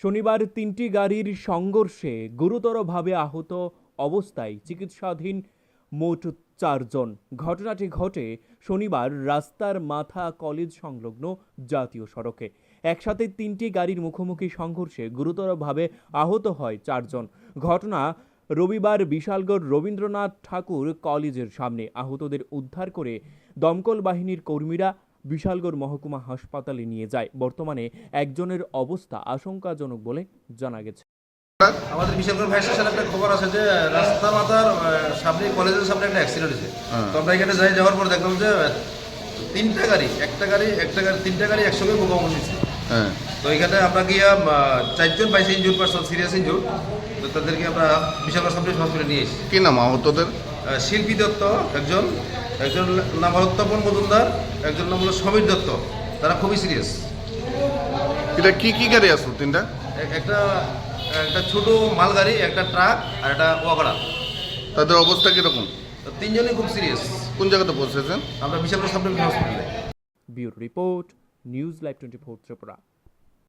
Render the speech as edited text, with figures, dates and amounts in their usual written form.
শনিবার ৩টি গাড়ির সংঘর্ষে গুরুতরভাবে আহত অবস্থায় চিকিৎসাধীন মোট ৪ জন। ঘটনাটি ঘটে শনিবার রাস্তার মাথা কলেজ সংলগ্ন জাতীয় সড়কে। একসাথে ৩টি গাড়ির মুখোমুখি সংঘর্ষে গুরুতরভাবে আহত হয় ৪ জন। ঘটনা রবিবার বিশালগড় রবীন্দ্রনাথ ঠাকুর কলেজের সামনে। আহতদের উদ্ধার করে দমকল বাহিনীর কর্মীরা বিশালগড় মহকুমা হাসপাতালে নিয়ে যায়। বর্তমানে একজনের অবস্থা আশঙ্কাজনক বলে জানা গেছে। আমাদের বিশালগড় ফায়ার স্টেশনে একটা খবর আছে যে রাস্তা মাথার সামনে কলেজের সামনে একটা অ্যাক্সিডেন্ট হয়েছে। তো আমরা এখানে যাওয়ার পর দেখলাম যে তিনটা গাড়ি একসঙ্গে মুখোমুখি হয়েছে। তো এখানে আমরা গিয়ে 4 জন পাইছি ইনজুর পার্সন, সিরিয়াস ইনজুর। তো তাদেরকে আমরা বিশালগড় সাব হসপিটালে নিয়ে এসেছি। কি নাম আহতদের? শিল্পী দত্ত একজন নাম হল তপন মজুমদার, একজন নাম হলো সমীর দত্ত। তারা খুবই সিরিয়াস। এটা কি কি গাড়ি আসলো? তিনটা? একটা ছোট মালগাড়ি, একটা ট্রাক আর একটা ওয়াগড়া। তাদের অবস্থা কিরকম? তিনজনই খুব সিরিয়াস। কোন জায়গাতে পৌঁছেছেন? আমরা বিশালগড় সাব হসপিটালে। Bureau report, news live 24 Tripura.